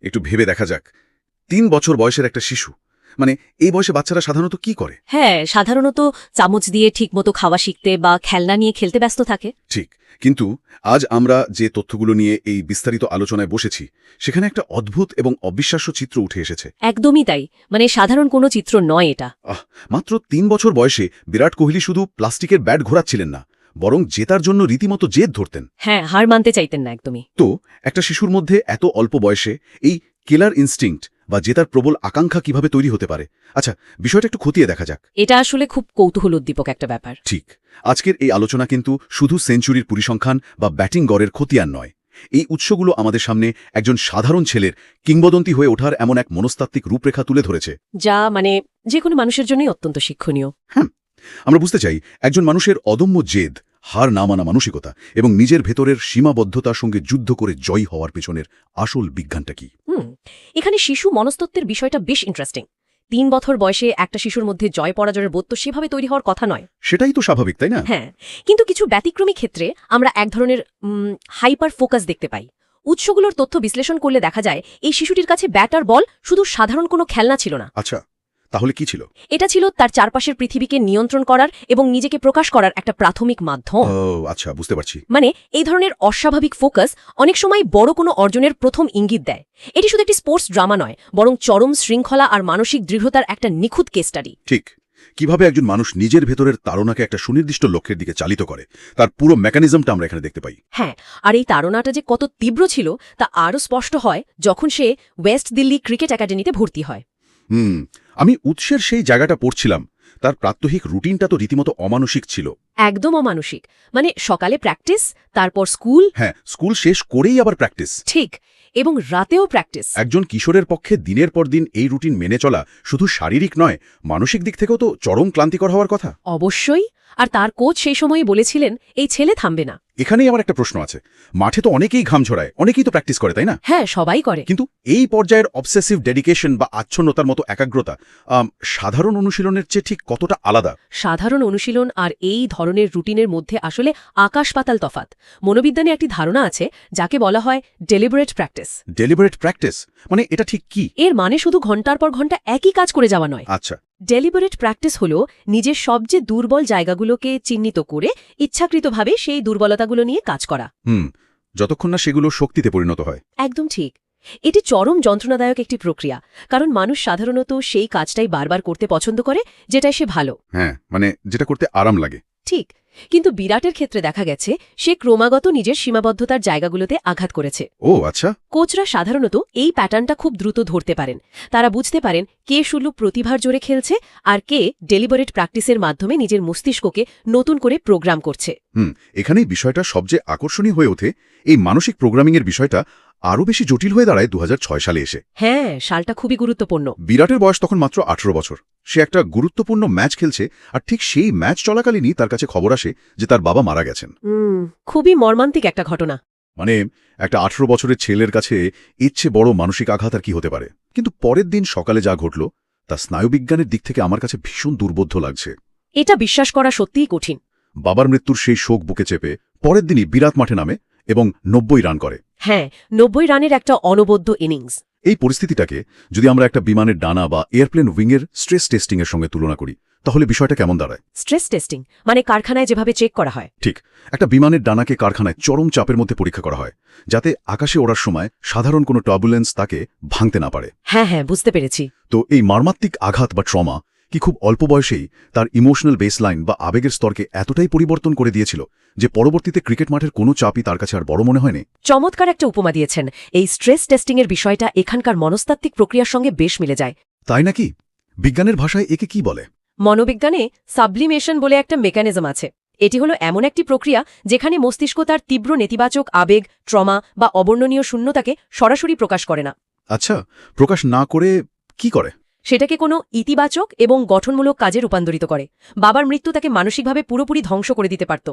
একটু ভেবে দেখা যাক ৩ বছর বয়সের একটা শিশু, মানে এই বয়সে বাচ্চারা সাধারণত কি করে? হ্যাঁ, সাধারণত চামচ দিয়ে ঠিকমতো খাওয়া শিখতে বা খেলনা নিয়ে খেলতে ব্যস্ত থাকে। ঠিক, কিন্তু আজ আমরা যে তথ্যগুলো নিয়ে এই বিস্তারিত আলোচনায় বসেছি সেখানে একটা অদ্ভুত এবং অবিশ্বাস্য চিত্র উঠে এসেছে। একদমই তাই, মানে সাধারণ কোনো চিত্র নয় এটা। মাত্র ৩ বছর বয়সে বিরাট কোহলি শুধু প্লাস্টিকের ব্যাট ঘোরাচ্ছিলেন না, বরং জেতার জন্য রীতিমতো জেদ ধরতেন। হ্যাঁ, হার মানতে চাইতেন না একদমই। তো একটা শিশুর মধ্যে এত অল্প বয়সে এই কিলার ইনস্টিংক্ট বা জেতার প্রবল আকাঙ্ক্ষা কিভাবে তৈরি হতে পারে? আচ্ছা, বিষয়টা একটু খতিয়ে দেখা যাক। এটা আসলে খুব কৌতূহল উদ্দীপক একটা ব্যাপার। ঠিক, আজকের এই আলোচনা কিন্তু শুধু সেঞ্চুরির পরিসংখ্যান বা ব্যাটিং গড়ের খতিয়ান নয়। এই উৎসগুলো আমাদের সামনে একজন সাধারণ ছেলের কিংবদন্তি হয়ে ওঠার এমন এক মনস্তাত্ত্বিক রূপরেখা তুলে ধরেছে, যা মানে যে কোনো মানুষের জন্যই অত্যন্ত শিক্ষণীয়। আমরা বুঝতে চাই একজন মানুষের অদম্য জেদ, হার না মানা মানসিকতা এবং নিজের ভেতরের সীমাবদ্ধতার সঙ্গে যুদ্ধ করে জয়ী হওয়ার পেছনের আসল বিজ্ঞানটা কি। এখানে শিশু মনস্তত্ত্বের বিষয়টা বেশ ইন্টারেস্টিং। ৩ বছর বয়সে একটা শিশুর মধ্যে জয় পরাজয়ের বোধ তো সেভাবে তৈরি হওয়ার কথা নয়। সেটাই তো স্বাভাবিক, তাই না? হ্যাঁ, কিন্তু কিছু ব্যতিক্রমী ক্ষেত্রে আমরা এক ধরনের হাইপার ফোকাস দেখতে পাই। উৎসগুলোর তথ্য বিশ্লেষণ করলে দেখা যায় এই শিশুটির কাছে ব্যাট আর বল শুধু সাধারণ কোনো খেলনা ছিল না। আচ্ছা, তাহলে কি ছিল? এটা ছিল তার চারপাশের পৃথিবীকে নিয়ন্ত্রণ করার এবং নিজেকে প্রকাশ করার একটা প্রাথমিক মাধ্যম। আচ্ছা, বুঝতে পারছি। মানে এই ধরনের অস্বাভাবিক ফোকাস অনেক সময় বড় কোনো অর্জনের প্রথম ইঙ্গিত দেয়। এটি শুধু একটি স্পোর্টস ড্রামা নয়, বরং চরম শৃঙ্খলা আর মানসিক দৃঢ়তার একটা নিখুঁত কেস স্টাডি। ঠিক, কিভাবে একজন মানুষ নিজের ভেতরের তাড়নাকে একটা সুনির্দিষ্ট লক্ষ্যের দিকে চালিত করে তার পুরো মেকানিজমটা আমরা এখানে দেখতে পাই। হ্যাঁ, আর এই তাড়নাটা যে কত তীব্র ছিল তা আরও স্পষ্ট হয় যখন সে ওয়েস্ট দিল্লি ক্রিকেট একাডেমিতে ভর্তি হয়। আমি উৎসের সেই জায়গাটা পড়ছিলাম, তার প্রাত্যহিক রুটিনটা তো রীতিমতো অমানসিক ছিল। একদম অমানসিক, মানে সকালে প্র্যাকটিস, তারপর স্কুল। হ্যাঁ, স্কুল শেষ করেই আবার প্র্যাকটিস। ঠিক, এবং রাতেও প্র্যাকটিস। একজন কিশোরের পক্ষে দিনের পর দিন এই রুটিন মেনে চলা শুধু শারীরিক নয়, মানসিক দিক থেকেও তো চরম ক্লান্তিকর হওয়ার কথা। অবশ্যই, আর তার কোচ সেই সময়ই বলেছিলেন এই ছেলে থামবে না। এখানেই আমার একটা প্রশ্ন আছে, মাঠে তো অনেকেই ঘাম ঝরায়, অনেকেই তো প্র্যাকটিস করে, তাই না? হ্যাঁ, সবাই করে। কিন্তু এই পর্যায়ের অবসেসিভ ডেডিকেশন বা আচ্ছন্নতার মতো একাগ্রতা সাধারণ অনুশীলনের চেয়ে ঠিক কতটা আলাদা? সাধারণ অনুশীলন আর এই ধরনের রুটিনের মধ্যে আসলে আকাশ পাতাল তফাত। মনোবিজ্ঞানে একটি ধারণা আছে যাকে বলা হয় ডেলিবারেট প্র্যাকটিস। ডেলিবারেট প্র্যাকটিস মানে এটা ঠিক কি? এর মানে শুধু ঘন্টার পর ঘন্টা একই কাজ করে যাওয়া নয়। আচ্ছা, ডেলিবারেট প্র্যাকটিস হল নিজের সবচেয়ে দুর্বল জায়গাগুলোকে চিহ্নিত করে ইচ্ছাকৃতভাবে সেই দুর্বলতাগুলো নিয়ে কাজ করা। যতক্ষণ না সেগুলো শক্তিতে পরিণত হয়। একদম ঠিক। এটি চরম যন্ত্রণাদায়ক একটি প্রক্রিয়া, কারণ মানুষ সাধারণত সেই কাজটাই বারবার করতে পছন্দ করে যেটাই সে ভালো। হ্যাঁ, মানে যেটা করতে আরাম লাগে। ঠিক, কিন্তু বিরাটের ক্ষেত্রে দেখা গেছে সে ক্রমাগত নিজের সীমাবদ্ধতার জায়গাগুলোতে আঘাত করেছে। ও আচ্ছা। কোচরা সাধারণত এই প্যাটার্নটা খুব দ্রুত ধরতে পারেন। তারা বুঝতে পারেন কে শুধু প্রতিভার জোরে খেলছে আর কে ডেলিবারেট প্র্যাকটিসের মাধ্যমে নিজের মস্তিষ্ককে নতুন করে প্রোগ্রাম করছে। এখানেই বিষয়টা সবচেয়ে আকর্ষণীয় হয়ে ওঠে। এই মানসিক প্রোগ্রামিংয়ের বিষয়টা আরও বেশি জটিল হয়ে দাঁড়ায় 2006 সালে এসে। হ্যাঁ, সালটা খুবই গুরুত্বপূর্ণ। বিরাটের বয়স তখন মাত্র 18 বছর। সে একটা গুরুত্বপূর্ণ ম্যাচ খেলছে, আর ঠিক সেই ম্যাচ চলাকালীনই তার কাছে খবর আসে যে তার বাবা মারা গেছেন। খুবই মর্মান্তিক একটা ঘটনা। মানে একটা 18 বছরের ছেলের কাছে ইচ্ছে বড় মানসিক আঘাত আর কি হতে পারে। কিন্তু পরের দিন সকালে যা ঘটল তা স্নায়ুবিজ্ঞানের দিক থেকে আমার কাছে ভীষণ দুর্বোধ্য লাগছে। এটা বিশ্বাস করা সত্যিই কঠিন। বাবার মৃত্যুর সেই শোক বুকে চেপে পরের দিনই বিরাট মাঠে নামে এবং 90 রান করে। হ্যাঁ, 90 রানের একটা অনবদ্য ইনিংস। এই পরিস্থিতিটাকে যদি আমরা একটা বিমানের ডানা বা এয়ারপ্লেন উইংয়ের স্ট্রেস টেস্টিংয়ের সঙ্গে তুলনা করি তাহলে বিষয়টা কেমন দাঁড়ায়? স্ট্রেস টেস্টিং মানে কারখানায় যেভাবে চেক করা হয়। ঠিক, একটা বিমানের ডানাকে কারখানায় চরম চাপের মধ্যে পরীক্ষা করা হয়, যাতে আকাশে ওড়ার সময় সাধারণ কোনো টার্বুলেন্স তাকে ভাঙতে না পারে। হ্যাঁ হ্যাঁ, বুঝতে পেরেছি। তো এই মর্মান্তিক আঘাত বা ট্রমা কি খুব অল্প বয়সেই তার ইমোশনাল বেসলাইন বা আবেগের স্তরকে এতটাই পরিবর্তন করে দিয়েছিল যে পরবর্তীতে ক্রিকেট মাঠের কোনো চাপই তার কাছে আর বড় মনে হয়নি? চমৎকার একটা উপমা দিয়েছেন। এই স্ট্রেস টেস্টিংয়ের বিষয়টা এখানকার মনস্তাত্ত্বিক প্রক্রিয়ার সঙ্গে বেশ মিলে যায়। তাই নাকি? বিজ্ঞানের ভাষায় একে কি বলে? মনোবিজ্ঞানে সাবলিমেশন বলে একটা মেকানিজম আছে। এটি হলো এমন একটি প্রক্রিয়া যেখানে মস্তিষ্ক তার তীব্র নেতিবাচক আবেগ, ট্রমা বা অবর্ণনীয় শূন্যতাকে সরাসরি প্রকাশ করে না। আচ্ছা, প্রকাশ না করে কি করে? সেটাকে কোনো ইতিবাচক এবং গঠনমূলক কাজে রূপান্তরিত করে। বাবার মৃত্যু তাকে মানসিকভাবে পুরোপুরি ধ্বংস করে দিতে পারত,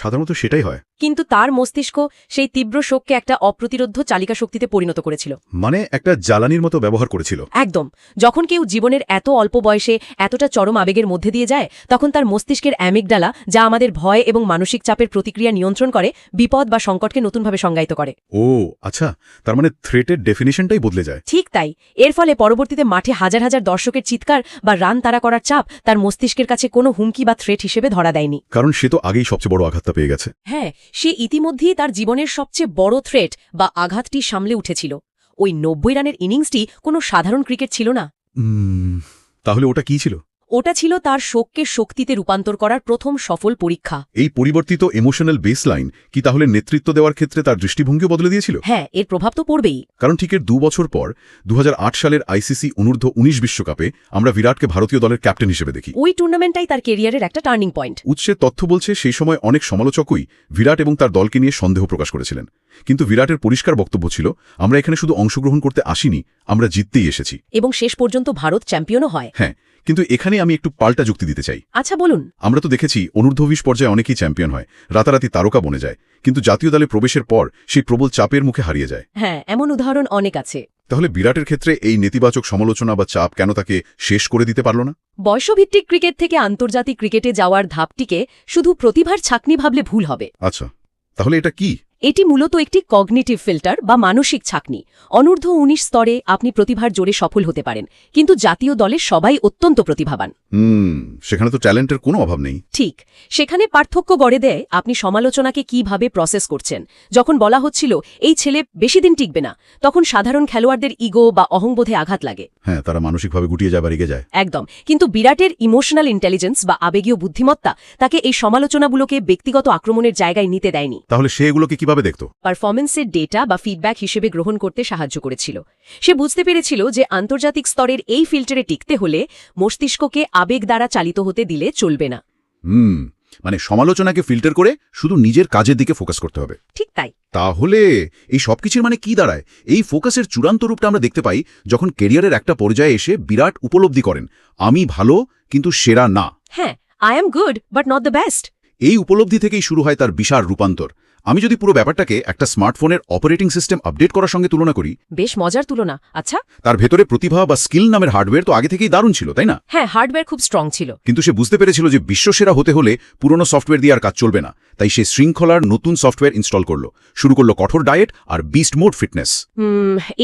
সাধারণত সেটাই হয়। কিন্তু তার মস্তিষ্ক সেই তীব্র শোককে একটা অপ্রতিরোধ্য চালিকা শক্তিতে পরিণত করেছিল। মানে একটা জ্বালানির মতো ব্যবহার করেছিল। একদম। যখন কেউ জীবনের এত অল্প বয়সে এতটা চরম আবেগের মধ্যে দিয়ে যায়, তখন তার মস্তিষ্কের অ্যামিগডালা, যা আমাদের ভয় এবং মানসিক চাপের প্রতিক্রিয়া নিয়ন্ত্রণ করে, বিপদ বা সংকটকে নতুনভাবে সংজ্ঞায়িত করে। ও আচ্ছা, তার মানে থ্রেটের ডেফিনিশনটাই বদলে যায়। ঠিক তাই। এর ফলে পরবর্তীতে মাঠে হাজার হাজার দর্শকের চিৎকার বা রান তাড়া করার চাপ তার মস্তিষ্কের কাছে কোনো হুমকি বা থ্রেট হিসেবে ধরা দেয়নি। কারণ সে তো আগেই সবচেয়ে বড় আঘাতটা পেয়ে গেছে। হ্যাঁ, সে ইতিমধ্যেই তার জীবনের সবচেয়ে বড় থ্রেট বা আঘাতটি সামলে উঠেছিল। ওই ৯০ রানের ইনিংসটি কোনো সাধারণ ক্রিকেট ছিল না। তাহলে ওটা কি ছিল? ওটা ছিল তার শোককে শক্তিতে রূপান্তর করার প্রথম সফল পরীক্ষা। এই পরিবর্তিত ইমোশনাল বেসলাইন কি তাহলে নেতৃত্ব দেওয়ার ক্ষেত্রে তার দৃষ্টিভঙ্গিও বদলে দিয়েছিল? হ্যাঁ, এর প্রভাব তো পড়বেই। কারণ ঠিক এর ২ বছর পর ২০০৮ সালের আইসিসি অনূর্ধ্ব ১৯ বিশ্বকাপে আমরা বিরাটকে ভারতীয় দলের ক্যাপ্টেন হিসেবে দেখি। ওই টুর্নামেন্টটাই তার কেরিয়ারের একটা টার্নিং পয়েন্ট। উৎসের তথ্য বলছে সেই সময় অনেক সমালোচকই বিরাট এবং তার দলকে নিয়ে সন্দেহ প্রকাশ করেছিলেন, কিন্তু বিরাটের পরিষ্কার বক্তব্য ছিল, আমরা এখানে শুধু অংশগ্রহণ করতে আসিনি, আমরা জিততেই এসেছি। এবং শেষ পর্যন্ত ভারত চ্যাম্পিয়নও হয়। হ্যাঁ, কিন্তু এখানে আমি একটু পাল্টা যুক্তি দিতে চাই। আচ্ছা, বলুন। আমরা তো দেখেছি অনূর্ধ্ব ২০ পর্যায়ে অনেকেই চ্যাম্পিয়ন হয়, রাতারাতি তারকা বনে যায়, কিন্তু জাতীয় দলে প্রবেশের পর সেই প্রবল চাপের মুখে হারিয়ে যায়। হ্যাঁ, এমন উদাহরণ অনেক আছে। তাহলে বিরাটের ক্ষেত্রে এই নেতিবাচক সমালোচনা বা চাপ কেন তাকে শেষ করে দিতে পারল না? বয়সভিত্তিক ক্রিকেট থেকে আন্তর্জাতিক ক্রিকেটে যাওয়ার ধাপটিকে শুধু প্রতিভার ছাঁকনি ভাবলে ভুল হবে। আচ্ছা, তাহলে এটা কি? এটি মূলত একটি কগনিটিভ ফিল্টার বা মানসিক ছাঁকনি। অনূর্ধ্ব ১৯ স্তরে আপনি প্রতিভার জোরে সফল হতে পারেন, কিন্তু জাতীয় দলে সবাই অত্যন্ত প্রতিভাবান। সেখানে তো ট্যালেন্টের কোনো অভাব নেই। ঠিক। সেখানে পার্থক্য গড়ে দেয় আপনি সমালোচনাকে কিভাবে প্রসেস করছেন। যখন বলা হচ্ছিল এই ছেলে বেশি দিন টিকবে না, তখন সাধারণ খেলোয়াড়দের ইগো বা অহংবোধে আঘাত লাগে। হ্যাঁ, তারা মানসিকভাবে গুটিয়ে যায় বা রেগে যায়। একদম। কিন্তু বিরাটের ইমোশনাল ইন্টেলিজেন্স বা আবেগীয় বুদ্ধিমত্তা তাকে এই সমালোচনাগুলোকে ব্যক্তিগত আক্রমণের জায়গায় নিতে দেয়নি। তাহলে সে এগুলোকে কিভাবে দেখত? পারফরমেন্সের ডেটা বা ফিডব্যাক হিসেবে গ্রহণ করতে সাহায্য করেছিল। সে বুঝতে পেরেছিল যে আন্তর্জাতিক স্তরের এই ফিল্টারে টিকতে হলে মস্তিষ্ককে আবেগ দ্বারা চালিত হতে দিলে চলবে না। মানে সমালোচনাকে ফিল্টার করে শুধু নিজের কাজের দিকে ফোকাস করতে হবে। ঠিক তাই। তাহলে এই সবকিছুর মানে কি দাঁড়ায়? এই ফোকাসের চূড়ান্ত রূপটা আমরা দেখতে পাই যখন কেরিয়ারের একটা পর্যায়ে এসে বিরাট উপলব্ধি করেন, আমি ভালো কিন্তু সেরা না। হ্যাঁ, I am good but not the best. এই উপলব্ধি থেকেই শুরু হয় তার বিশাল রূপান্তর। আমি যদি পুরো ব্যাপারটাকে একটা স্মার্টফোনের অপারেটিং সিস্টেম আপডেট করার সঙ্গে তুলনা করি। বেশ মজার তুলনা। আচ্ছা, তার ভেতরে প্রতিভা বা স্কিল নামের হার্ডওয়্যার তো আগে থেকেই দারুণ ছিল, তাই না? হ্যাঁ, হার্ডওয়্যার খুব স্ট্রং ছিল। কিন্তু সে বুঝতে পেরেছিল যে বিশ্বসেরা হতে হলে পুরনো সফটওয়্যার দিয়ে আর কাজ চলবে না, তাই সে শৃঙ্খলার নতুন সফটওয়্যার ইনস্টল করলো, শুরু করলো কঠোর ডায়েট আর বিস্ট মোড ফিটনেস।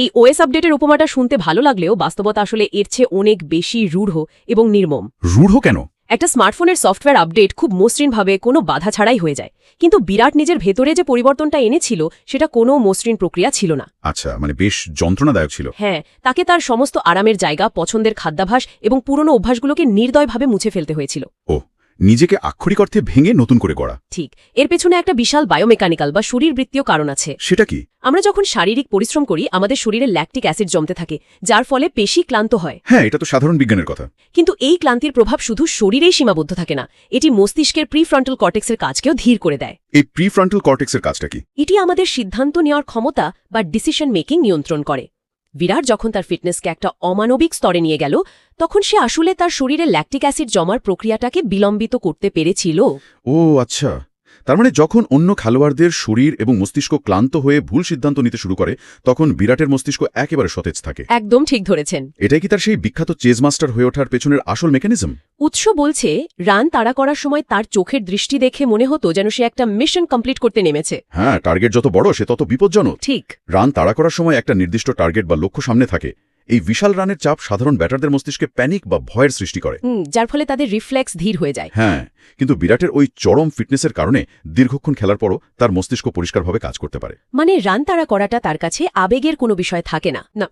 এই ওএস আপডেটের উপমাটা শুনতে ভালো লাগলেও বাস্তবতা আসলে এর চেয়ে অনেক বেশি রূঢ় এবং নির্মম। রূঢ় কেন? একটা স্মার্টফোনের সফটওয়্যার আপডেট খুব মসৃণভাবে কোনো বাধা ছাড়াই হয়ে যায়, কিন্তু বিরাট নিজের ভেতরে যে পরিবর্তনটা এনেছিল সেটা কোনো মসৃণ প্রক্রিয়া ছিল না। আচ্ছা, মানে বেশ যন্ত্রণাদায়ক ছিল। হ্যাঁ, তাকে তার সমস্ত আরামের জায়গা, পছন্দের খাদ্যাভ্যাস এবং পুরনো অভ্যাসগুলোকে নির্দয়ভাবে মুছে ফেলতে হয়েছিল। ও, নিজেকে আক্ষরিক অর্থে ভেঙে নতুন করে গড়া। ঠিক। এর পেছনে একটা বিশাল বায়োমেকানিক্যাল বা শরীরবৃত্তীয় কারণ আছে। সেটা কি? আমরা যখন শারীরিক পরিশ্রম করি আমাদের শরীরে ল্যাকটিক অ্যাসিড জমতে থাকে, যার ফলে পেশি ক্লান্ত হয়। হ্যাঁ, এটা তো সাধারণ বিজ্ঞানের কথা। কিন্তু এই ক্লান্তির প্রভাব শুধু শরীরেই সীমাবদ্ধ থাকে না, এটি মস্তিষ্কের প্রিফ্রন্টাল কর্টেক্সের কাজকেও ধীর করে দেয়। এই প্রিফ্রন্টাল কর্টেক্সের কাজটা কি? এটি আমাদের সিদ্ধান্ত নেওয়ার ক্ষমতা বা ডিসিশন মেকিং নিয়ন্ত্রণ করে। বিরাট যখন তার ফিটনেসকে একটা অমানবিক স্তরে নিয়ে গেল, তখন সে আসলে তার শরীরে ল্যাকটিক অ্যাসিড জমার প্রক্রিয়াটাকে বিলম্বিত করতে পেরেছিল। ও আচ্ছা, তার মানে যখন অন্য খেলোয়াড়দের শরীর এবং মস্তিষ্ক ক্লান্ত হয়ে ভুল সিদ্ধান্ত নিতে শুরু করে, তখন বিরাটের মস্তিষ্ক একেবারে সতেজ থাকে। একদম ঠিক ধরেছেন। এটাই কি তার সেই বিখ্যাত চেজ মাস্টার হয়ে ওঠার পেছনের আসল মেকানিজম? উৎস বলছে রান তাড়া করার সময় তার চোখের দৃষ্টি দেখে মনে হতো যেন সে একটা মিশন কমপ্লিট করতে নেমেছে। হ্যাঁ, টার্গেট যত বড় সে তত বিপজ্জনক। ঠিক। রান তাড়া করার সময় একটা নির্দিষ্ট টার্গেট বা লক্ষ্য সামনে থাকে। এই বিশাল রানের চাপ সাধারণ ব্যাটারদের মস্তিষ্কে প্যানিক বা ভয়ের সৃষ্টি করে, যার ফলে তাদের রিফ্লেক্স ধীর হয়ে যায়। হ্যাঁ, কিন্তু বিরাটের ওই চরম ফিটনেসের কারণে দীর্ঘক্ষণ খেলার পরও তার মস্তিষ্ক পরিষ্কারভাবে কাজ করতে পারে। মানে রান তাড়া করাটা তার কাছে আবেগের কোনো বিষয় থাকে না। না,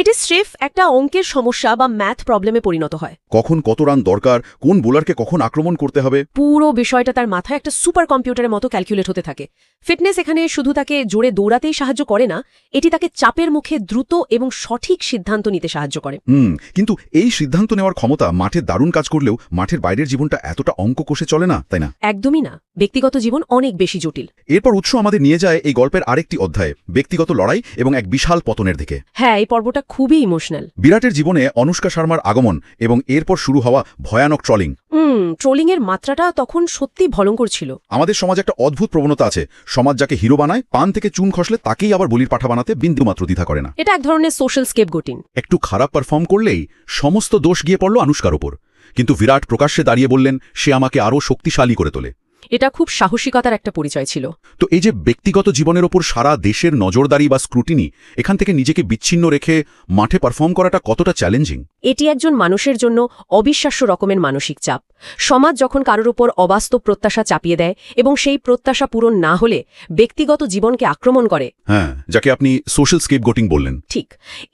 এটি স্রেফ একটা অঙ্কের সমস্যা বা ম্যাথ প্রবলেমে পরিণত হয়। কখন কত রান দরকার, কোন বোলারকে কখন আক্রমণ করতে হবে, পুরো বিষয়টা তার মাথায় একটা সুপার কম্পিউটারের মতো ক্যালকুলেট হতে থাকে। ফিটনেস এখানে শুধু তাকে জোরে দৌড়াতেই সাহায্য করে না, এটি তাকে চাপের মুখে দ্রুত এবং সঠিক সিদ্ধান্ত নিতে সাহায্য করে। কিন্তু এই সিদ্ধান্ত নেওয়ার ক্ষমতা মাঠে দারুণ কাজ করলেও মাঠের বাইরের জীবনটা এতটা অঙ্ক কষে চলে না, তাই না? একদমই না। ব্যক্তিগত জীবন অনেক বেশি জটিল। এরপর উৎস আমাদের নিয়ে যায় এই গল্পের আরেকটি অধ্যায়ে, ব্যক্তিগত লড়াই এবং এক বিশাল পতনের দিকে। হ্যাঁ, এই পর্বটা খুবই ইমোশনাল। বিরাটের জীবনে অনুষ্কা শর্মার আগমন এবং এরপর শুরু হওয়া ভয়ানক ট্রলিং। ট্রোলিংয়ের মাত্রাটা তখন সত্যি ভয়ঙ্কর ছিল। আমাদের সমাজে একটা অদ্ভুত প্রবণতা আছে, সমাজ যাকে হিরো বানায়, পান থেকে চুন খসলে তাকেই আবার বলির পাঠা বানাতে বিন্দুমাত্র দ্বিধা করে না। এটা এক ধরনের সোশ্যাল স্কেপগোটিং। একটু খারাপ পারফর্ম করলেই সমস্ত দোষ গিয়ে পড়ল অনুষ্কার ওপর। কিন্তু বিরাট প্রকাশ্যে দাঁড়িয়ে বললেন, সে আমাকে আরও শক্তিশালী করে তোলে। এটা খুব সাহসিকতার একটা পরিচয় ছিল। তো এই যে ব্যক্তিগত জীবনের ওপর সারা দেশের নজরদারি বা স্ক্রুটিনি, এখান থেকে নিজেকে বিচ্ছিন্ন রেখে মাঠে পারফর্ম করাটা কতটা চ্যালেঞ্জিং? এটি একজন মানুষের জন্য অবিশ্বাস্য রকমের মানসিক চাপ। সমাজ যখন কারোর ওপর অবাস্তব প্রত্যাশা চাপিয়ে দেয় এবং সেই প্রত্যাশা পূরণ না হলে ব্যক্তিগত জীবনকে আক্রমণ করে। হ্যাঁ, যাকে আপনি সোশ্যাল স্কেপগোটিং বললেন। ঠিক।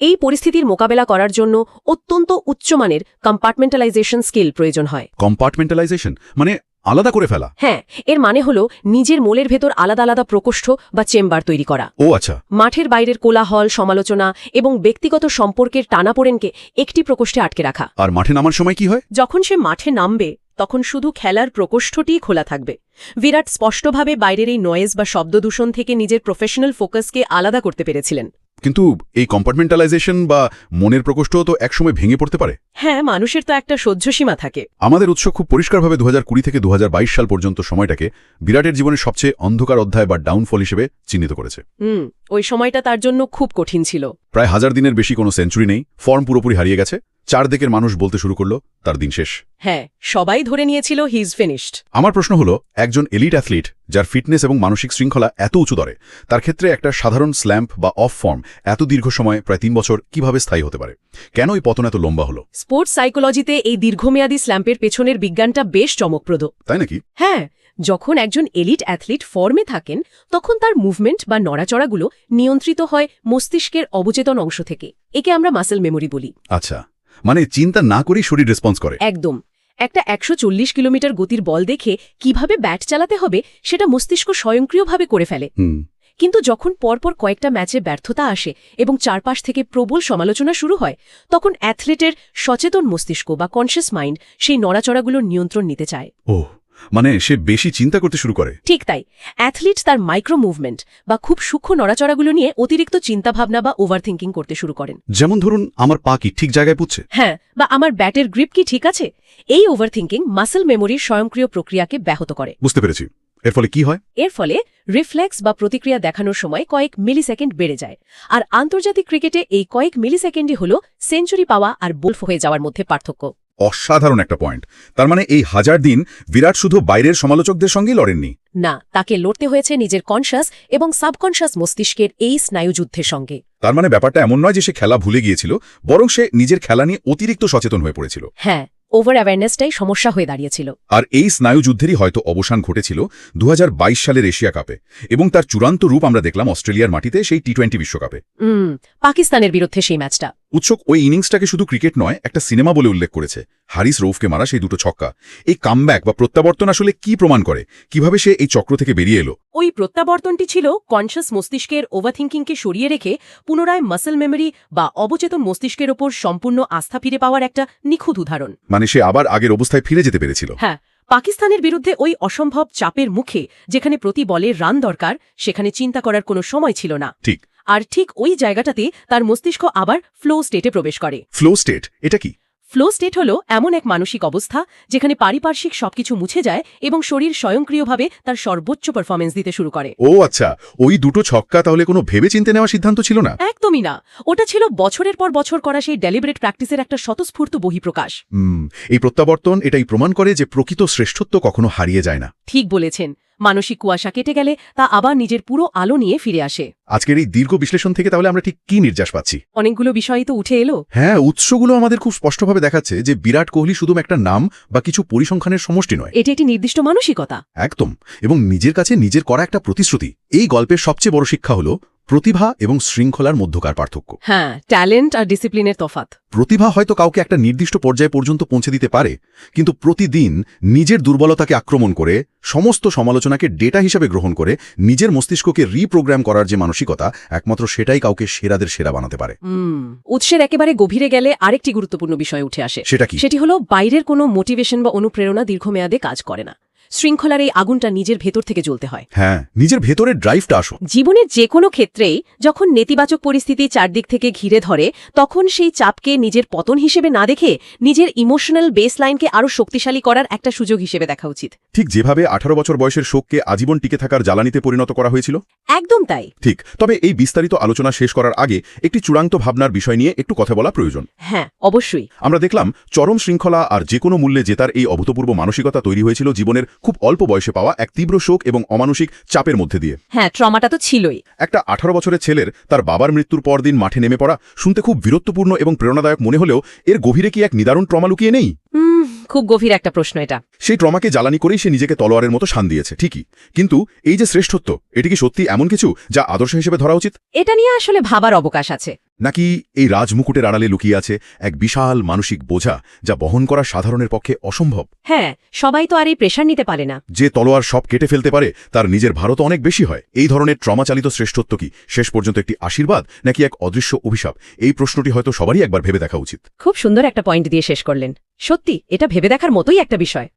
এই পরিস্থিতির মোকাবেলা করার জন্য অত্যন্ত উচ্চমানের কম্পার্টমেন্টালাইজেশন স্কিল প্রয়োজন হয়। কম্পার্টমেন্টালাইজেশন মানে আলাদা করে ফেলা? হ্যাঁ, এর মানে হলো নিজের মোলের ভেতর আলাদা আলাদা প্রকোষ্ঠ বা চেম্বার তৈরি করা। ও আচ্ছা। মাঠের বাইরের কোলাহল, সমালোচনা এবং ব্যক্তিগত সম্পর্কের টানাপোড়েনকে একটি প্রকোষ্ঠে আটকে রাখা। আর মাঠে নামার সময় কি হয়? যখন সে মাঠে নামবে তখন শুধু খেলার প্রকোষ্ঠটিই খোলা থাকবে। বিরাট স্পষ্টভাবে বাইরের এই নয়েজ বা শব্দদূষণ থেকে নিজের প্রফেশনাল ফোকাসকে আলাদা করতে পেরেছিলেন। কিন্তু এই কম্পার্টমেন্টালাইজেশন বা মনের প্রকোষ্ঠ তো একসময় ভেঙে পড়তে পারে। হ্যাঁ, মানুষের তো একটা সহ্যসীমা থাকে। আমাদের উৎস খুব পরিষ্কারভাবে 2020 থেকে 2022 সাল পর্যন্ত সময়টাকে বিরাটের জীবনের সবচেয়ে অন্ধকার অধ্যায় বা ডাউনফল হিসেবে চিহ্নিত করেছে। ওই সময়টা তার জন্য খুব কঠিন ছিল। প্রায় 1000 দিনের বেশি কোনো সেঞ্চুরি নেই, ফর্ম পুরোপুরি হারিয়ে গেছে, চারদিকের মানুষ বলতে শুরু করলো তার দিন শেষ। হ্যাঁ, সবাই ধরে নিয়েছিল হি ইজ ফিনিশড। আমার প্রশ্ন হলো, একজন এলিট অ্যাথলিট যার ফিটনেস এবং মানসিক শৃঙ্খলা এত উঁচু দরে, তার ক্ষেত্রে একটা সাধারণ স্ল্যাম্প বা অফ ফর্ম এত দীর্ঘ সময়, প্রায় 3 বছর কিভাবে স্থায়ী হতে পারে? কেন এই পতন এত লম্বা হলো? স্পোর্টস সাইকোলজিতে এই দীর্ঘমেয়াদী স্ল্যাম্পের পেছনের বিজ্ঞানটা বেশ চমকপ্রদ। তাই নাকি? হ্যাঁ, যখন একজন এলিট অ্যাথলিট ফর্মে থাকেন তখন তার মুভমেন্ট বা নড়াচড়াগুলো নিয়ন্ত্রিত হয় মস্তিষ্কের অবচেতন অংশ থেকে। একে আমরা মাসেল মেমোরি বলি। আচ্ছা, মানে চিন্তা না করেই শরীর রেসপন্স করে। একদম। একটা 140 কিলোমিটার গতির বল দেখে কিভাবে ব্যাট চালাতে হবে সেটা মস্তিষ্ক স্বয়ংক্রিয়ভাবে করে ফেলে। কিন্তু যখন পরপর কয়েকটা ম্যাচে ব্যর্থতা আসে এবং চারপাশ থেকে প্রবল সমালোচনা শুরু হয়, তখন অ্যাথলেটের সচেতন মস্তিষ্ক বা কনশিয়াস মাইন্ড সেই নড়াচড়াগুলোর নিয়ন্ত্রণ নিতে চায়। ও, মানে সে বেশি চিন্তা করতে শুরু করে। ঠিক তাই। অ্যাথলিট তার মাইক্রো মুভমেন্ট বা খুব সূক্ষ্ম নড়াচড়াগুলো নিয়ে অতিরিক্ত চিন্তাভাবনা বা ওভারথিঙ্কিং করতে শুরু করেন। যেমন ধরুন, আমার পা কি ঠিক জায়গায় পুচ্ছে? হ্যাঁ, বা আমার ব্যাটের গ্রিপ কি ঠিক আছে? এই ওভারথিঙ্কিং মাসেল মেমোরির স্বয়ংক্রিয় প্রক্রিয়াকে ব্যাহত করে। বুঝতে পেরেছি। এর ফলে কি হয়? এর ফলে রিফ্লেক্স বা প্রতিক্রিয়া দেখানোর সময় কয়েক মিলিসেকেন্ড বেড়ে যায়। আর আন্তর্জাতিক ক্রিকেটে এই কয়েক মিলিসেকেন্ডই হল সেঞ্চুরি পাওয়া আর বোল্ড হয়ে যাওয়ার মধ্যে পার্থক্য। অসাধারণ একটা পয়েন্ট। তার মানে এই 1000 দিন বিরাট শুধু বাইরের সমালোচকদের সঙ্গেই লড়েননি। না, তাকে লড়তে হয়েছে নিজের কনশাস এবং সাবকনশাস মস্তিষ্কের এই স্নায়ুযুদ্ধের সঙ্গে। তার মানে ব্যাপারটা এমন নয় যে সে খেলা ভুলে গিয়েছিল, বরং সে নিজের খেলা নিয়ে অতিরিক্ত সচেতন হয়ে পড়েছিল। হ্যাঁ, ওভার অ্যাওয়ারনেসটাই সমস্যা হয়ে দাঁড়িয়েছিল। আর এই স্নায়ুযুদ্ধেরই হয়তো অবসান ঘটেছিল 2022 সালের এশিয়া কাপে, এবং তার চূড়ান্ত রূপ আমরা দেখলাম অস্ট্রেলিয়ার মাটিতে সেই টি-20 বিশ্বকাপে। পাকিস্তানের বিরুদ্ধে সেই ম্যাচটা। উৎসক ওই ইনিংসটাকে শুধু ক্রিকেট নয়, একটা সিনেমা বলে উল্লেখ করেছে। হারিস রৌফকে মারা সেই দুটো ছক্কা, এই কামব্যাক বা প্রত্যাবর্তন আসলে কি প্রমাণ করে? কিভাবে সে এই চক্র থেকে বেরিয়ে এলো? ওই প্রত্যাবর্তনটি ছিল কনশাস মস্তিষ্কের ওভারথিঙ্কিংকে সরিয়ে রেখে পুনরায় মাসেল মেমোরি বা অবচেতন মস্তিষ্কের ওপর সম্পূর্ণ আস্থা ফিরে পাওয়ার একটা নিখুঁত উদাহরণ। মানে সে আবার আগের অবস্থায় ফিরে যেতে পেরেছিল। হ্যাঁ, পাকিস্তানের বিরুদ্ধে ওই অসম্ভব চাপের মুখে যেখানে প্রতি বলে রান দরকার, সেখানে চিন্তা করার কোনো সময় ছিল না। ঠিক। আর ঠিক ওই জায়গাটাতে তার মস্তিষ্ক আবার ফ্লো স্টেটে প্রবেশ করে। ফ্লো স্টেট এটা কি? ফ্লো স্টেট হল এমন এক মানসিক অবস্থা যেখানে পারিপার্শ্বিক সবকিছু মুছে যায় এবং শরীর স্বয়ংক্রিয়ভাবে তার সর্বোচ্চ পারফরমেন্স দিতে শুরু করে। ও আচ্ছা, ওই দুটো ছক্কা তাহলে কোনো ভেবে চিন্তে নেওয়া সিদ্ধান্ত ছিল না? একদমই না। ওটা ছিল বছরের পর বছর করা সেই ডেলিবারেট প্র্যাকটিসের একটা স্বতঃস্ফূর্ত বহিঃপ্রকাশ। এই প্রত্যাবর্তন এটাই প্রমাণ করে যে প্রকৃত শ্রেষ্ঠত্ব কখনো হারিয়ে যায় না। ঠিক বলেছেন। মানসিক কুয়াশা কেটে গেলে তা আবার নিজের পুরো আলো নিয়ে ফিরে আসে। আজকের এই দীর্ঘ বিশ্লেষণ থেকে তাহলে আমরা ঠিক কি নির্যাস পাচ্ছি? অনেকগুলো বিষয়ই তো উঠে এলো। হ্যাঁ, উৎসগুলো আমাদের খুব স্পষ্টভাবে দেখাচ্ছে যে বিরাট কোহলি শুধু একটা নাম বা কিছু পরিসংখ্যানের সমষ্টি নয়। এটি একটি নির্দিষ্ট মানসিকতা। একদম। এবং নিজের কাছে নিজের করা একটা প্রতিশ্রুতি। এই গল্পের সবচেয়ে বড় শিক্ষা হলো প্রতিভা এবং শৃঙ্খলার মধ্যকার পার্থক্য। হ্যাঁ, ট্যালেন্ট আর ডিসিপ্লিনের তফাৎ। প্রতিভা হয়তো কাউকে একটা নির্দিষ্ট পর্যায় পর্যন্ত পৌঁছে দিতে পারে, কিন্তু প্রতিদিন নিজের দুর্বলতাকে আক্রমণ করে, সমস্ত সমালোচনাকে ডেটা হিসেবে গ্রহণ করে নিজের মস্তিষ্ককে রিপ্রোগ্রাম করার যে মানসিকতা, একমাত্র সেটাই কাউকে সেরাদের সেরা বানাতে পারে। উৎসের একেবারে গভীরে গেলে আরেকটি গুরুত্বপূর্ণ বিষয় উঠে আসে। সেটা কি? সেটি হলো বাইরের কোনো মোটিভেশন বা অনুপ্রেরণা দীর্ঘমেয়াদে কাজ করে না। শৃঙ্খলার এই আগুনটা নিজের ভেতর থেকে জ্বলতে হয়। হ্যাঁ, নিজের ভেতরের ড্রাইভটা আসুন। জীবনের যে কোনো ক্ষেত্রেই যখন নেতিবাচক পরিস্থিতি চারদিক থেকে ঘিরে ধরে, তখন সেই চাপকে নিজের পতন হিসেবে না দেখে নিজের ইমোশনাল বেসলাইনকে আরও শক্তিশালী করার একটা সুযোগ হিসেবে দেখা উচিত। ঠিক যেভাবে 18 বছর বয়সের শোককে আজীবন টিকে থাকার জ্বালানিতে পরিণত করা হয়েছিল। একদম তাই। ঠিক, তবে এই বিস্তারিত আলোচনা শেষ করার আগে একটি চূড়ান্ত ভাবনার বিষয় নিয়ে একটু কথা বলা প্রয়োজন। হ্যাঁ, অবশ্যই। আমরা দেখলাম চরম শৃঙ্খলা আর যে কোনো মূল্যে জেতার এই অভূতপূর্ব মানসিকতা তৈরি হয়েছিল জীবনের খুব অল্প বয়সে পাওয়া এক তীব্র শোক এবং অমানসিক চাপের মধ্যে দিয়ে। হ্যাঁ, ট্রমাটা তো ছিলই। একটা 18 বছরের ছেলের তার বাবার মৃত্যুর পর দিন মাঠে নেমে পড়া শুনতে খুব বীরত্বপূর্ণ এবং প্রেরণাদায়ক মনে হলেও এর গভীরে কি এক নিদারুণ ট্রমা লুকিয়ে নেই? খুব গভীর একটা প্রশ্ন এটা। সেই ট্রমাকে জ্বালানি করেই সে নিজেকে তলোয়ারের মতো শান দিয়েছে, ঠিকই, কিন্তু এই যে শ্রেষ্ঠত্ব, এটি কি সত্যি এমন কিছু যা আদর্শ হিসেবে ধরা উচিত? এটা নিয়ে আসলে ভাবার অবকাশ আছে। নাকি এই রাজমুকুটের আড়ালে লুকিয়ে আছে এক বিশাল মানসিক বোঝা যা বহন করা সাধারণের পক্ষে অসম্ভব? হ্যাঁ, সবাই তো আর এই প্রেশার নিতে পারে না। যে তলোয়ার সব কেটে ফেলতে পারে তার নিজের ভারত অনেক বেশি হয়। এই ধরনের ট্রমাচালিত শ্রেষ্ঠত্ব কি শেষ পর্যন্ত একটি আশীর্বাদ নাকি এক অদৃশ্য অভিশাপ? এই প্রশ্নটি হয়তো সবারই একবার ভেবে দেখা উচিত। খুব সুন্দর একটা পয়েন্ট দিয়ে শেষ করলেন। সত্যি, এটা ভেবে দেখার মতোই একটা বিষয়।